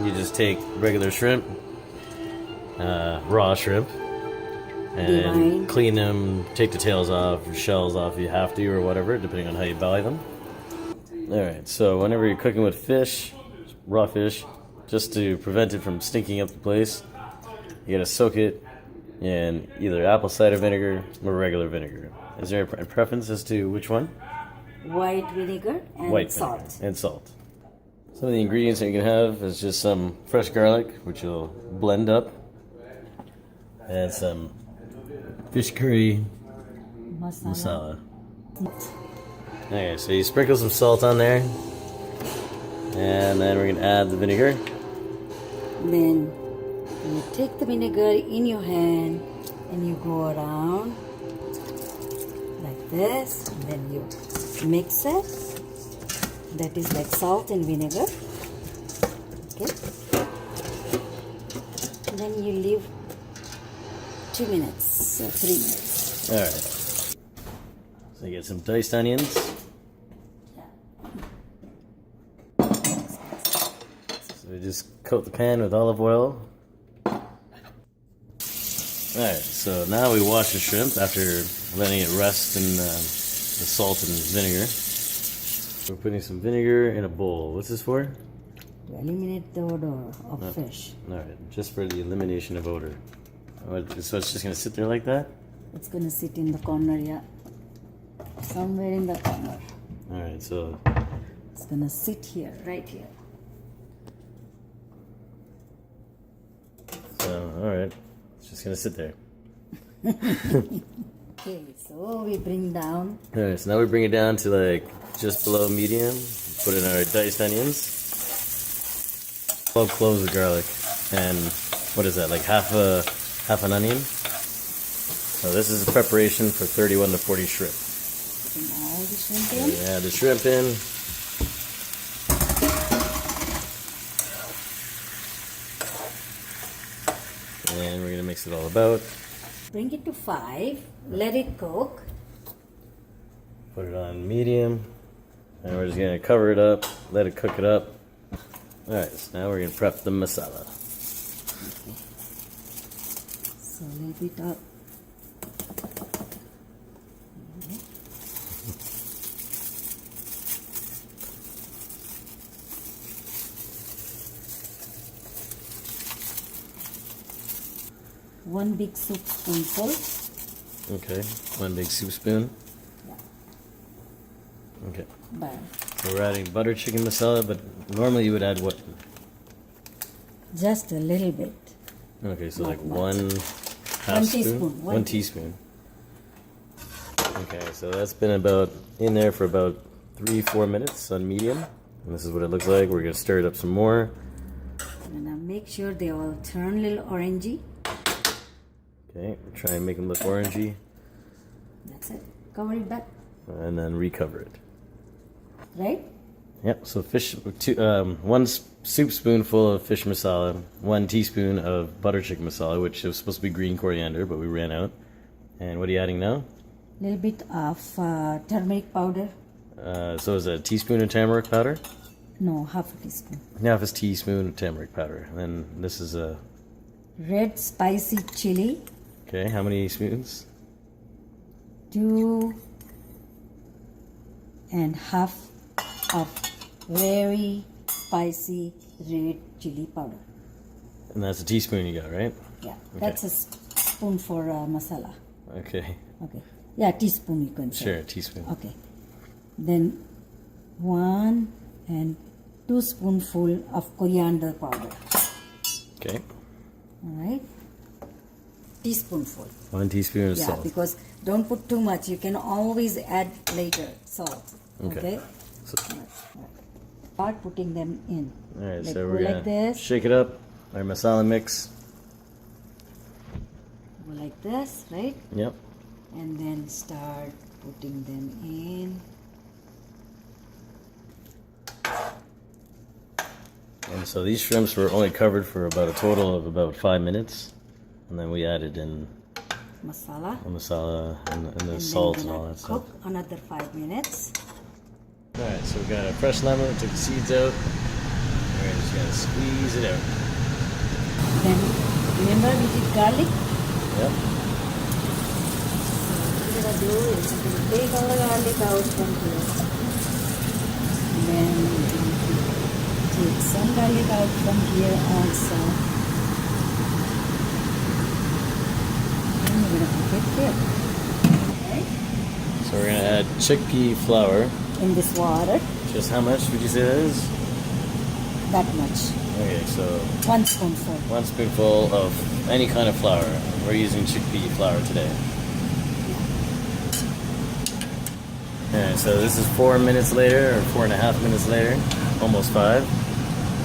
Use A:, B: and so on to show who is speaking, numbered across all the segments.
A: you just take regular shrimp, raw shrimp, and clean them, take the tails off, shells off if you have to, or whatever, depending on how you buy them. Alright, so whenever you're cooking with fish, raw fish, just to prevent it from stinking up the place, you gotta soak it in either apple cider vinegar or regular vinegar. Is there a preference as to which one?
B: White vinegar and
A: White
B: salt.
A: vinegar and salt. Some of the ingredients that you can have is just some fresh garlic, which you'll blend up, and some fish curry masala. Okay, so you sprinkle some salt on there, and then we're gonna add the vinegar.
B: Then you take the vinegar in your hand and you go around like this, and then you mix it. That is like salt and vinegar. Okay. And then you leave 2 minutes or 3 minutes.
A: Alright. So you get some diced onions. So we just coat the pan with olive oil. Alright, so now we wash the shrimp after letting it rest in the salt and vinegar. We're putting some vinegar in a bowl. What's this for?
B: To eliminate the odor of fish.
A: Alright, just for the elimination of odor. So it's just going to sit there like that?
B: It's going to sit in the corner, yeah. Somewhere in the corner.
A: Alright, so...
B: It's going to sit here, right here.
A: So, alright. It's just going to sit there.
B: Okay, so we bring down.
A: Alright, so now we bring it down to like just below medium. Put in our diced onions. 12 cloves of garlic. And what is that, like half an onion? So this is a preparation for 31 to 40 shrimp.
B: Putting all the shrimp in.
A: Yeah, the shrimp in. And we're going to mix it all about.
B: Bring it to 5. Let it cook.
A: Put it on medium. And we're just going to cover it up. Let it cook it up. Alright, so now we're going to prep the masala.
B: Okay. So a little bit up. One big soup spoonful.
A: Okay, 1 big soup spoon.
B: Yeah.
A: Okay.
B: Butter.
A: So we're adding butter chicken masala, but normally you would add what?
B: Just a little bit.
A: Okay, so
B: Not
A: like
B: much.
A: 1 half
B: One
A: spoon?
B: teaspoon.
A: 1 teaspoon. Okay, so that's been about in there for about 3-4 minutes on medium. And this is what it looks like. We're going to stir it up some more.
B: And now make sure they all turn a little orangey.
A: Okay, try and make them look orangey.
B: That's it. Cover it back.
A: And then recover it.
B: Right?
A: Yep, so fish, 1 soup spoonful of fish masala, 1 teaspoon of butter chicken masala, which was supposed to be green coriander, but we ran out. And what are you adding now?
B: A little bit of turmeric powder.
A: So is it a teaspoon of turmeric powder?
B: No, half a teaspoon.
A: Half a teaspoon of turmeric powder. And then this is a...
B: Red spicy chili.
A: Okay, how many spoons?
B: 2.5 of very spicy red chili powder.
A: And that's a teaspoon you got, right?
B: Yeah,
A: Okay.
B: that's a spoon for masala.
A: Okay,
B: Okay. Yeah, teaspoon you can say.
A: sure, a teaspoon.
B: Okay. Then 1 and 2 spoonful of coriander powder.
A: Okay,
B: All right. Teaspoonful.
A: 1 teaspoon of
B: Yeah,
A: salt.
B: because don't put too much. You can always add later salt.
A: Okay. So,
B: Start putting them in.
A: alright,
B: Like,
A: so
B: go
A: we're
B: like
A: gonna
B: this.
A: shake it up, our masala mix.
B: Go like this, right?
A: Yep.
B: And then start putting them in.
A: And so these shrimps were only covered for about a total of about 5 minutes. And then we added in
B: Masala.
A: the masala and the
B: And
A: salt
B: then
A: and all
B: gonna
A: that stuff.
B: cook another 5 minutes.
A: Alright, so we got a fresh lemon, took the seeds out. We're Alright, just gotta squeeze it out.
B: Then remember we did garlic?
A: Yep.
B: What you're gonna do is you're gonna take all the garlic out from here. Then you're going to take some garlic out from here also. And you're gonna put it here. Okay?
A: So we're gonna add chickpea flour.
B: In this water,
A: Just how much would you say that is?
B: that much.
A: Okay, so
B: 1 spoonful.
A: 1 spoonful of any kind of flour. We're using chickpea flour today. Alright, so this is 4 minutes later, or 4.5 minutes later, almost 5.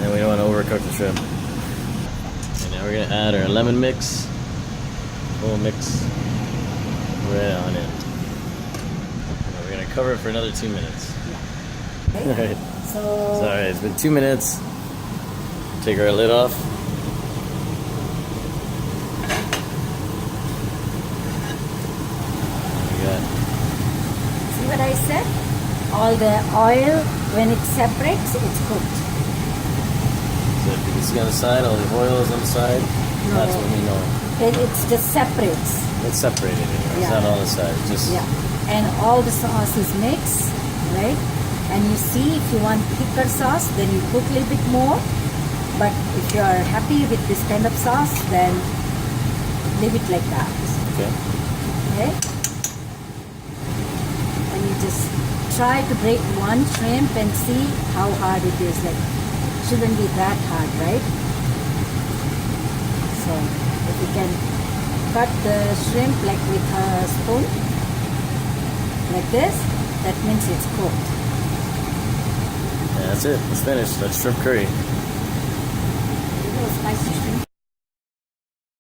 A: And we don't want to overcook the shrimp. And now we're gonna add our lemon mix. Full mix right on in. And we're gonna cover it for another 2 minutes.
B: Okay?
A: Alright.
B: So,
A: Alright, it's been 2 minutes. Take our lid off. We got
B: see what I said? All the oil, when it separates, it's cooked.
A: so if you can see on the side, all the oil is on the side.
B: No.
A: That's when we know
B: It's just separates.
A: it's separated anyway. It's
B: Yeah.
A: not on the side. It's just
B: Yeah. And all the sauce is mixed, right? And you see, if you want thicker sauce, then you cook a little bit more. But if you are happy with this kind of sauce, then leave it like that.
A: okay.
B: Okay? And you just try to break one shrimp and see how hard it is. Like, shouldn't be that hard, right? So, if you can cut the shrimp like with a spoon, like this, that means it's cooked.
A: Yeah, that's it. It's finished. That's shrimp curry.
B: Spicy